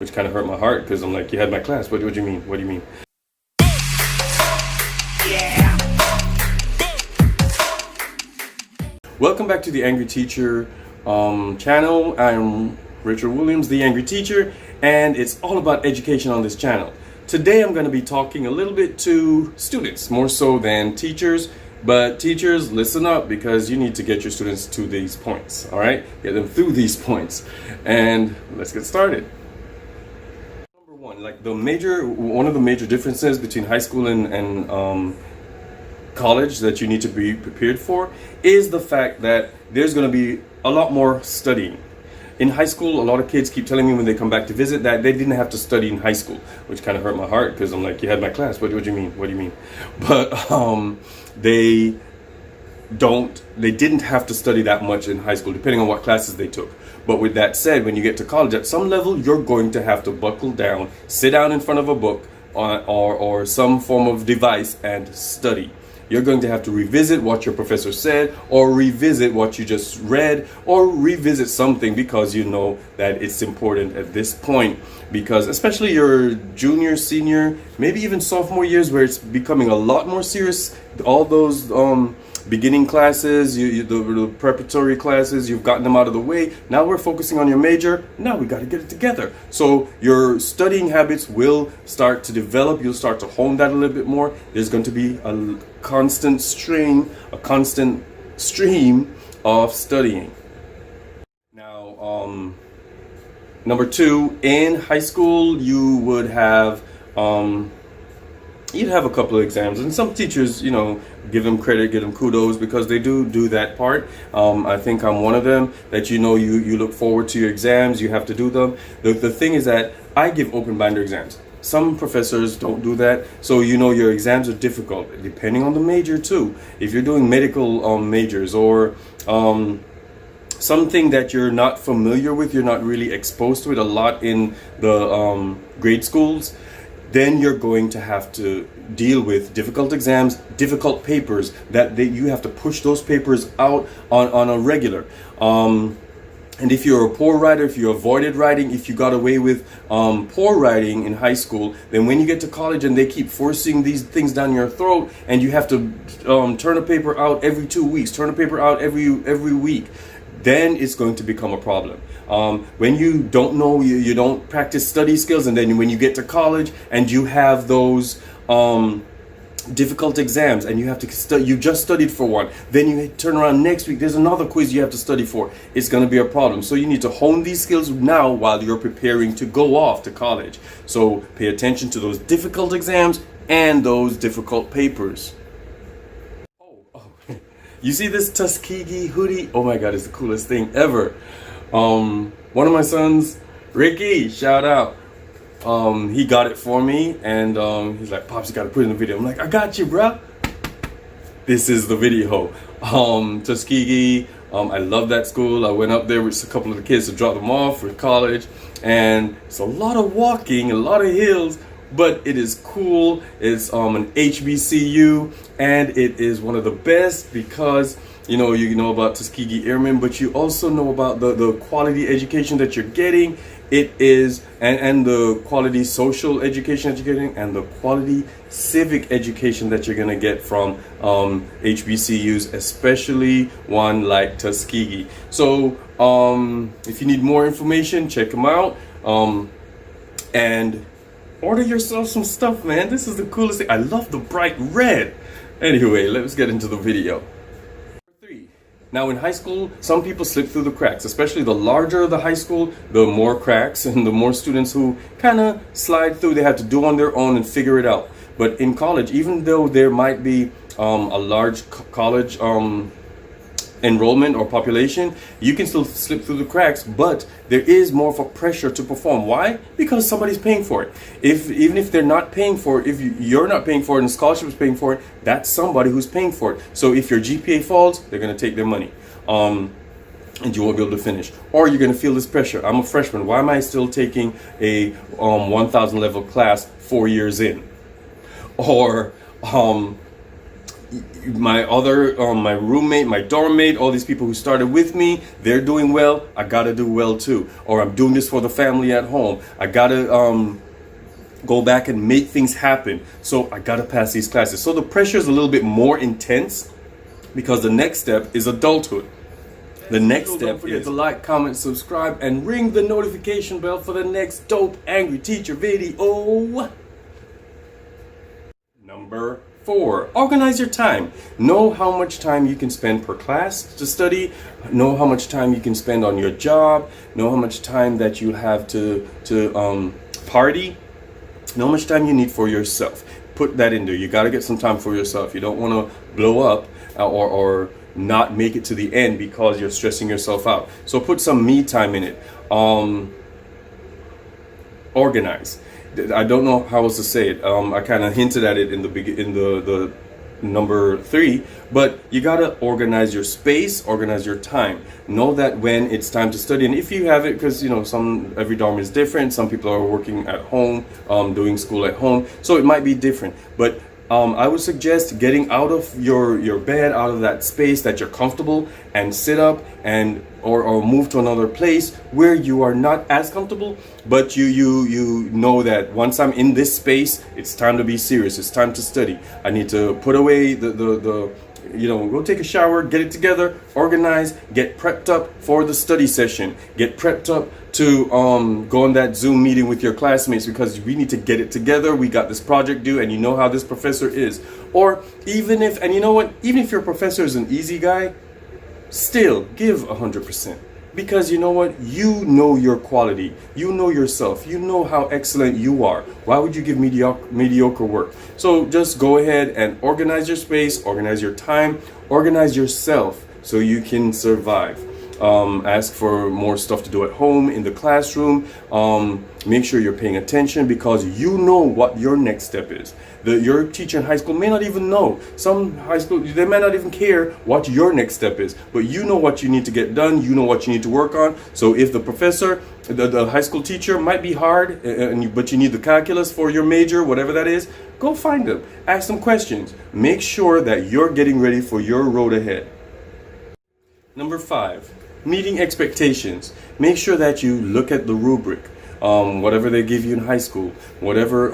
which kind of hurt my heart because I'm like, you had my class. What do you mean? What do you mean? Welcome back to the Angry Teacher channel. I'm Richard Williams, the Angry Teacher, and it's all about education on this channel. Today I'm going to be talking a little bit to students, more so than teachers. But teachers, listen up, because you need to get your students to these points, all right? Get them through these points. And let's get started. Number one, like one of the major differences between high school and college that you need to be prepared for is the fact that there's going to be a lot more studying. In high school, a lot of kids keep telling me when they come back to visit that they didn't have to study in high school, which kind of hurt my heart because I'm like, you had my class. What do you mean? What do you mean? But they didn't have to study that much in high school, depending on what classes they took. But with that said, when you get to college, at some level, you're going to have to buckle down, sit down in front of a book or some form of device and study. You're going to have to revisit what your professor said, or revisit what you just read, or revisit something because you know that it's important at this point. Because especially your junior, senior, maybe even sophomore years, where it's becoming a lot more serious, all those beginning classes, the preparatory classes, you've gotten them out of the way. Now we're focusing on your major. Now we got to get it together. So your studying habits will start to develop. You'll start to hone that a little bit more. There's going to be a constant stream of studying. Now, number two, in high school, you would have you'd have a couple of exams, and some teachers, you know, give them credit, give them kudos, because they do that part. I think I'm one of them that, you know, you look forward to your exams, you have to do them. The thing is that I give open binder exams. Some professors don't do that, so you know your exams are difficult, depending on the major too. If you're doing medical majors or something that you're not familiar with, you're not really exposed to it a lot in the grade schools, then you're going to have to deal with difficult exams, difficult papers, that you have to push those papers out on a regular. And if you're a poor writer, if you avoided writing, if you got away with poor writing in high school, then when you get to college and they keep forcing these things down your throat, and you have to turn a paper out every 2 weeks, turn a paper out every week, then it's going to become a problem. When you don't know, you don't practice study skills, and then when you get to college and you have those difficult exams and you have to you just studied for one, then you turn around next week, there's another quiz you have to study for. It's going to be a problem. So you need to hone these skills now while you're preparing to go off to college. So pay attention to those difficult exams and those difficult papers. You see this Tuskegee hoodie? Oh my God, it's the coolest thing ever. One of my sons, Ricky, shout out. He got it for me, and he's like, Pops, you gotta put it in the video. I'm like, I got you, bro. This is the video. Tuskegee, I love that school. I went up there with a couple of the kids to drop them off for college, and it's a lot of walking, a lot of hills, but it is cool. It's an HBCU, and it is one of the best because you know about Tuskegee Airmen, but you also know about the quality education that you're getting. It is, and the quality social education that you're getting, and the quality civic education that you're gonna get from HBCUs, especially one like Tuskegee. So if you need more information, check them out, and order yourself some stuff, man. This is the coolest thing. I love the bright red. Anyway, let's get into the video. Now in high school, some people slip through the cracks, especially the larger the high school, the more cracks and the more students who kind of slide through. They have to do on their own and figure it out. But in college, even though there might be a large college enrollment or population, you can still slip through the cracks, but there is more of a pressure to perform. Why? Because somebody's paying for it. Even if they're not paying for it, if you're not paying for it and the scholarship is paying for it, that's somebody who's paying for it. So if your GPA falls, they're going to take their money, and you won't be able to finish, or you're going to feel this pressure. I'm a freshman. Why am I still taking a 1000 level class 4 years in? Or my roommate, my dorm mate, all these people who started with me, they're doing well. I gotta do well too. Or I'm doing this for the family at home. I gotta go back and make things happen. So I gotta pass these classes. So the pressure is a little bit more intense because the next step is adulthood. The next step don't forget to like, comment, subscribe, and ring the notification bell for the next dope Angry Teacher video. Number 4, organize your time. Know how much time you can spend per class to study. Know how much time you can spend on your job. Know how much time that you have to party. Know how much time you need for yourself. Put that in there. You got to get some time for yourself. You don't want to blow up or not make it to the end because you're stressing yourself out. So put some me time in it. Organize. I don't know how else to say it. I kind of hinted at it in the number 3, but you gotta organize your space, organize your time. Know that when it's time to study, and if you have it, because every dorm is different. Some people are working at home, doing school at home, so it might be different. But I would suggest getting out of your bed, out of that space that you're comfortable, and sit up and or move to another place where you are not as comfortable, but you know that once I'm in this space, it's time to be serious. It's time to study. I need to put away the go take a shower, get it together, organize, get prepped up for the study session, get prepped up to go on that Zoom meeting with your classmates because we need to get it together. We got this project due, and you know how this professor is. Or even if your professor is an easy guy, still give 100%. Because you know what? You know your quality. You know yourself. You know how excellent you are. Why would you give mediocre work? So just go ahead and organize your space, organize your time, organize yourself so you can survive. Ask for more stuff to do at home, in the classroom. Make sure you're paying attention because you know what your next step is. Your teacher in high school may not even know. Some high school, they may not even care what your next step is, but you know what you need to get done. You know what you need to work on. So if the professor, the high school teacher might be hard, but you need the calculus for your major, whatever that is, go find them. Ask them questions. Make sure that you're getting ready for your road ahead. Number 5, meeting expectations. Make sure that you look at the rubric. Whatever they give you in high school, whatever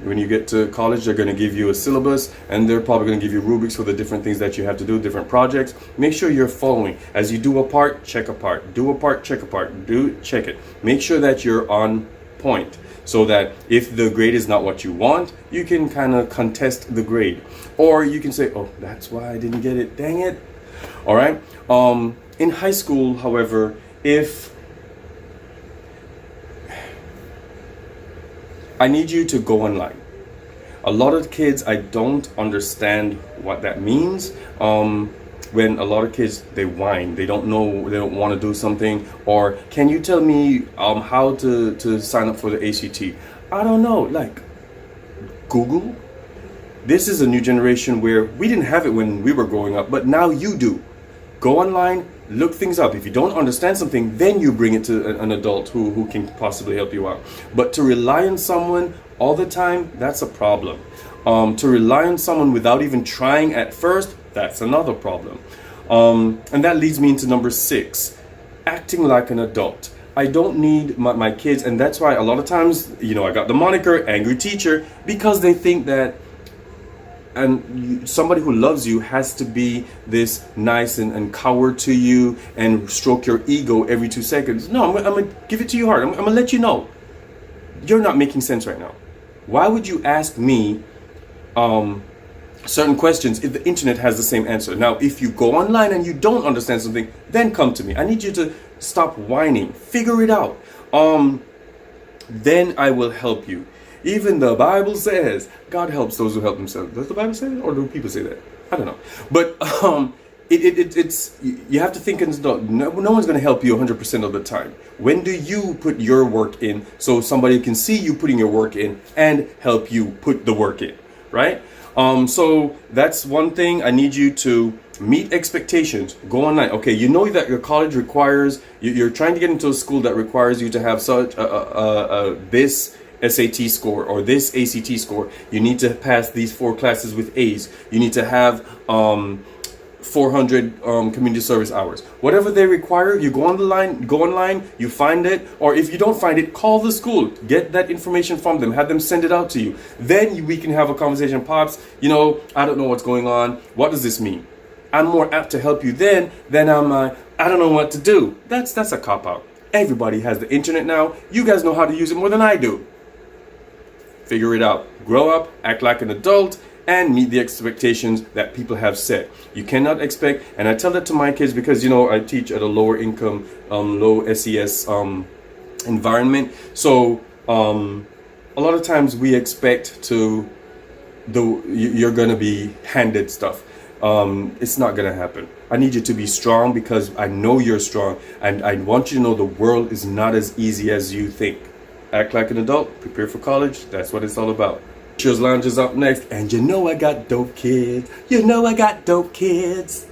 when you get to college, they're going to give you a syllabus, and they're probably going to give you rubrics for the different things that you have to do, different projects. Make sure you're following. As you do a part, check a part. Do a part, check a part. Check it. Make sure that you're on point, so that if the grade is not what you want, you can kind of contest the grade, or you can say, "Oh, that's why I didn't get it. Dang it!" All right. In high school, however, I need you to go online. A lot of kids, I don't understand what that means. When a lot of kids, they whine, they don't know, they don't want to do something, or can you tell me how to sign up for the ACT? I don't know, like Google. This is a new generation where we didn't have it when we were growing up, but now you do. Go online, look things up. If you don't understand something, then you bring it to an adult who can possibly help you out. But to rely on someone all the time, that's a problem. To rely on someone without even trying at first, that's another problem. And that leads me into number 6, acting like an adult. I don't need my kids, and that's why a lot of times, I got the moniker Angry Teacher, because they think that somebody who loves you has to be this nice and coward to you and stroke your ego every 2 seconds. No, I'm gonna give it to you hard. I'm gonna let you know you're not making sense right now. Why would you ask me certain questions if the internet has the same answer? Now, if you go online and you don't understand something, then come to me. I need you to stop whining. Figure it out. Then I will help you. Even the Bible says God helps those who help themselves. Does the Bible say that, or do people say that? I don't know. But it's you have to think as an adult. No one's going to help you 100% of the time. When do you put your work in so somebody can see you putting your work in and help you put the work in, right? So that's one thing. I need you to meet expectations. Go online. Okay, you know that your college requires, you're trying to get into a school that requires you to have such this SAT score or this ACT score. You need to pass these 4 classes with A's. You need to have 400 community service hours. Whatever they require, you go online, you find it, or if you don't find it, call the school, get that information from them, have them send it out to you. Then we can have a conversation. Pops, I don't know what's going on. What does this mean? I'm more apt to help you then than I don't know what to do. That's a cop-out. Everybody has the internet now. You guys know how to use it more than I do. Figure it out. Grow up, act like an adult, and meet the expectations that people have set. You cannot expect, and I tell that to my kids because I teach at a lower income, low SES environment. So a lot of times we expect you're gonna be handed stuff. It's not gonna happen. I need you to be strong because I know you're strong, and I want you to know the world is not as easy as you think. Act like an adult, prepare for college. That's what it's all about. Cheers Lounge is up next, and I got dope kids. I got dope kids.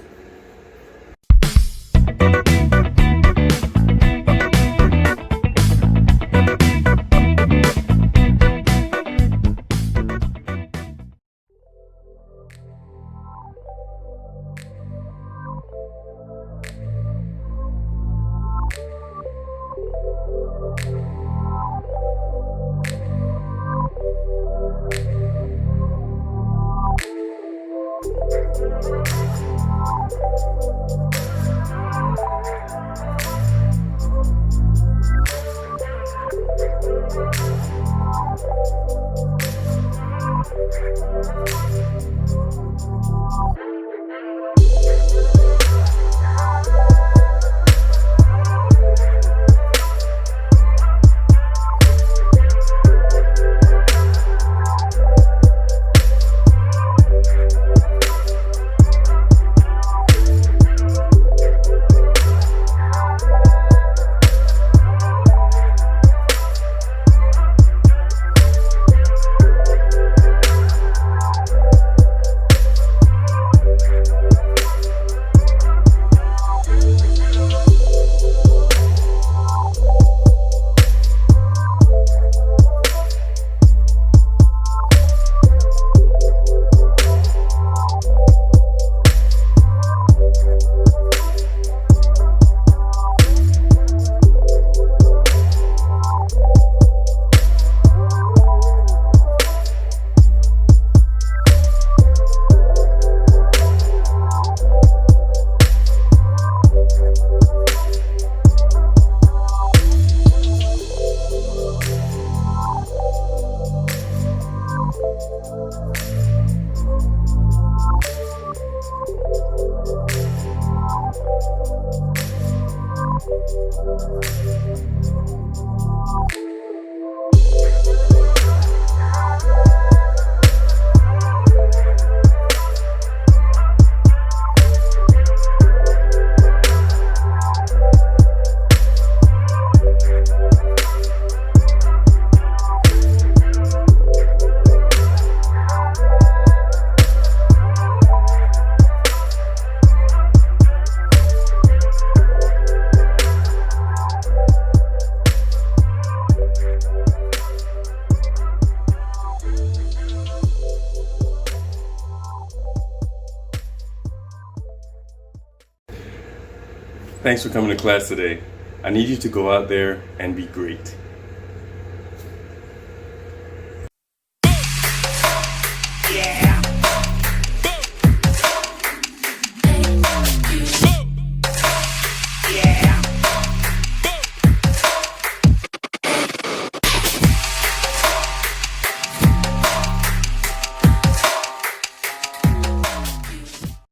Thanks for coming to class today. I need you to go out there and be great.